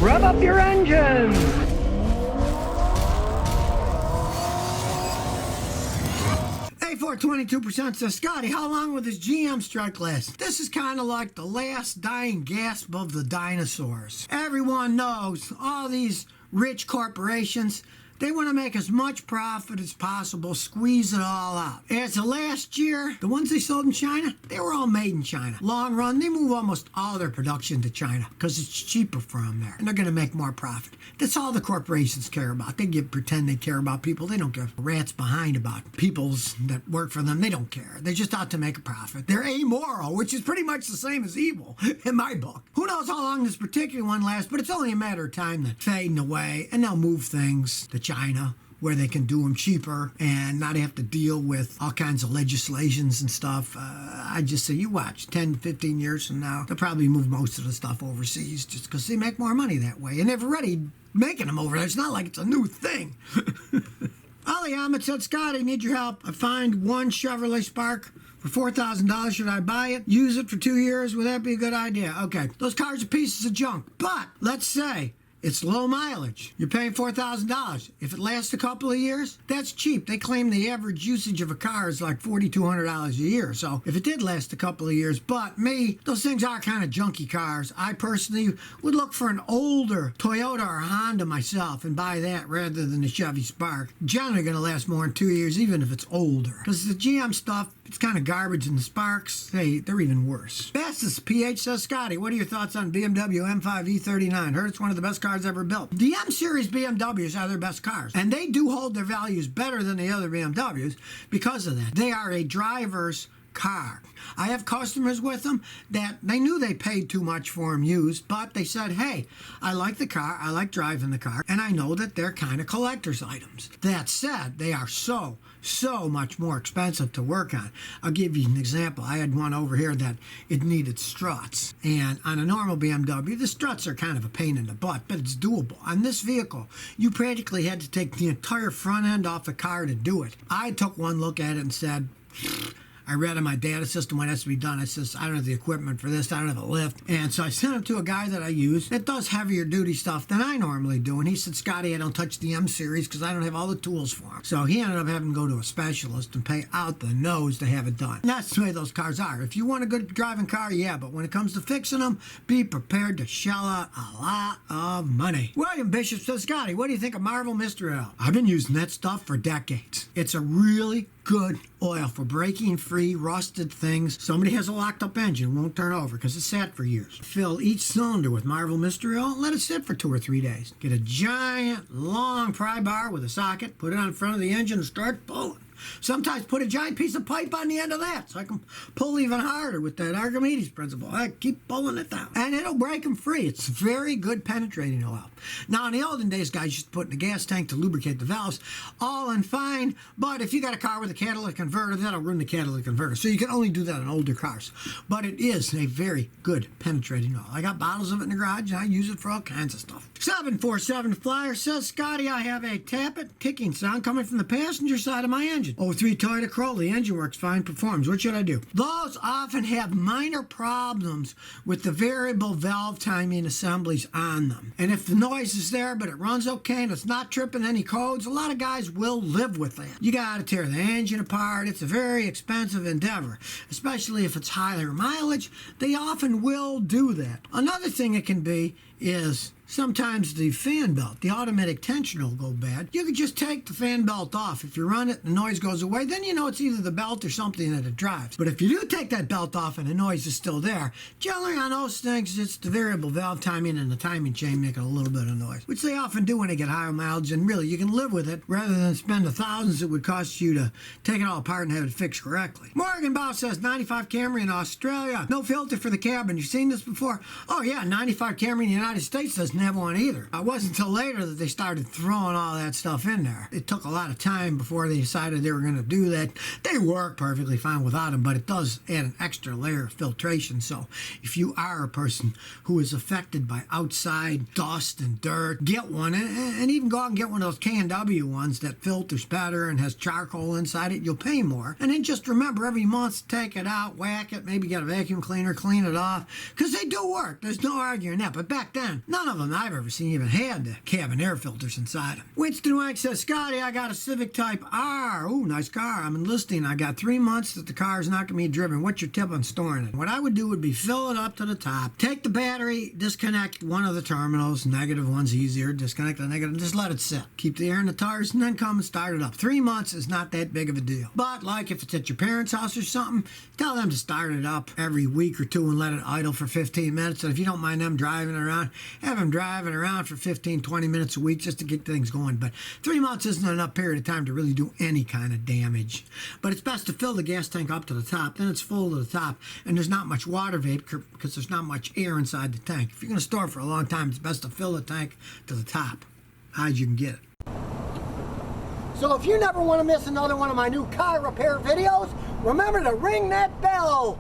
Rev up your engines! A422% says, Scotty, how long will this GM strike last? This is kind of like the last dying gasp of the dinosaurs. Everyone knows all these rich corporations, they want to make as much profit as possible, squeeze it all out. As of last year, the ones they sold in China, they were all made in China. Long run, they move almost all their production to China because it's cheaper for them there, and they're going to make more profit. That's all the corporations care about. They pretend they care about people. They don't give rats behind about peoples that work for them. They don't care. They're just out to make a profit. They're amoral, which is pretty much the same as evil in my book. Who knows how long this particular one lasts, but it's only a matter of time that's fading away, and they'll move things to China where they can do them cheaper and not have to deal with all kinds of legislations and stuff. I just say, you watch, 10, 15 years from now, they'll probably move most of the stuff overseas just because they make more money that way. And they've already making them over there. It's not like it's a new thing. Ali Ahmed said, Scotty, need your help. I find one Chevrolet Spark for $4,000. Should I buy it? Use it for 2 years? Would that be a good idea? Okay, those cars are pieces of junk. But let's say it's low mileage. You're paying $4,000. If it lasts a couple of years, that's cheap. They claim the average usage of a car is like $4,200 a year. So if it did last a couple of years, but me, those things are kind of junky cars. I personally would look for an older Toyota or Honda myself and buy that rather than the Chevy Spark. Generally going to last more than 2 years, even if it's older. Because the GM stuff, it's kind of garbage, and the Sparks, hey, they're even worse. Fastest PH says, Scotty, what are your thoughts on BMW M5 E39? Heard it's one of the best cars ever built. The M Series BMWs are their best cars, and they do hold their values better than the other BMWs because of that. They are a driver's car. I have customers with them that they knew they paid too much for them used, but they said, hey, I like the car, I like driving the car, and I know that they're kind of collector's items. That said, they are so much more expensive to work on. I'll give you an example. I had one over here that it needed struts, and on a normal BMW, the struts are kind of a pain in the butt, but it's doable. On this vehicle, you practically had to take the entire front end off the car to do it. I took one look at it and said, I read on my data system what has to be done. I says, I don't have the equipment for this. I don't have a lift. And so I sent it to a guy that I use that does heavier duty stuff than I normally do. And he said, Scotty, I don't touch the M Series because I don't have all the tools for him. So he ended up having to go to a specialist and pay out the nose to have it done. And that's the way those cars are. If you want a good driving car, yeah. But when it comes to fixing them, be prepared to shell out a lot of money. William Bishop says, Scotty, what do you think of Marvel Mystery Oil? I've been using that stuff for decades. It's a really good oil for breaking free rusted things. Somebody has a locked up engine, won't turn over because it's sat for years. Fill each cylinder with Marvel Mystery Oil and let it sit for 2 or 3 days. Get a giant long pry bar with a socket, put it on front of the engine and start pulling. Sometimes put a giant piece of pipe on the end of that so I can pull even harder with that Archimedes principle. I keep pulling it down. And it'll break them free. It's very good penetrating oil. Now, in the olden days, guys used to put in a gas tank to lubricate the valves. All in fine, but if you got a car with a catalytic converter, that'll ruin the catalytic converter. So you can only do that on older cars. But it is a very good penetrating oil. I got bottles of it in the garage, and I use it for all kinds of stuff. 747 Flyer says, Scotty, I have a tap-it ticking sound coming from the passenger side of my engine. 03 Toyota Corolla, the engine works fine, performs. What should I do? Those often have minor problems with the variable valve timing assemblies on them. And if the noise is there, but it runs okay and it's not tripping any codes, a lot of guys will live with that. You got to tear the engine apart. It's a very expensive endeavor, especially if it's higher mileage. They often will do that. Another thing it can be is sometimes the fan belt, the automatic tensioner will go bad. You can just take the fan belt off. If you run it, the noise goes away, then you know it's either the belt or something that it drives. But if you do take that belt off and the noise is still there, generally on those things, it's the variable valve timing and the timing chain making a little bit of noise, which they often do when they get higher mileage, and really you can live with it rather than spend the thousands it would cost you to take it all apart and have it fixed correctly. Morgan Bow says, 95 Camry in Australia, no filter for the cabin. You've seen this before? Oh yeah, 95 Camry in the United States doesn't have one either. It wasn't until later that they started throwing all that stuff in there. It took a lot of time before they decided they were going to do that. They work perfectly fine without them, but it does add an extra layer of filtration. So if you are a person who is affected by outside dust and dirt, get one, and even go out and get one of those K&W ones that filters better and has charcoal inside it. You'll pay more. And then just remember every month, take it out, whack it, maybe get a vacuum cleaner, clean it off, because they do work. There's no arguing that. But back then, again, none of them I've ever seen even had the cabin air filters inside them. Winston Wank says, Scotty, I got a Civic Type R. Ooh, nice car. I'm enlisting. I got 3 months that the car is not going to be driven. What's your tip on storing it? What I would do would be fill it up to the top, take the battery, disconnect one of the terminals, negative one's easier, disconnect the negative, and just let it sit. Keep the air in the tires and then come and start it up. 3 months is not that big of a deal. But like if it's at your parents' house or something, tell them to start it up every week or two and let it idle for 15 minutes. And if you don't mind them driving around, have them driving around for 15, 20 minutes a week just to get things going. But 3 months isn't enough period of time to really do any kind of damage. But it's best to fill the gas tank up to the top. Then it's full to the top and there's not much water vapor because there's not much air inside the tank. If you're going to store it for a long time, it's best to fill the tank to the top, high as you can get it. So if you never want to miss another one of my new car repair videos, remember to ring that bell.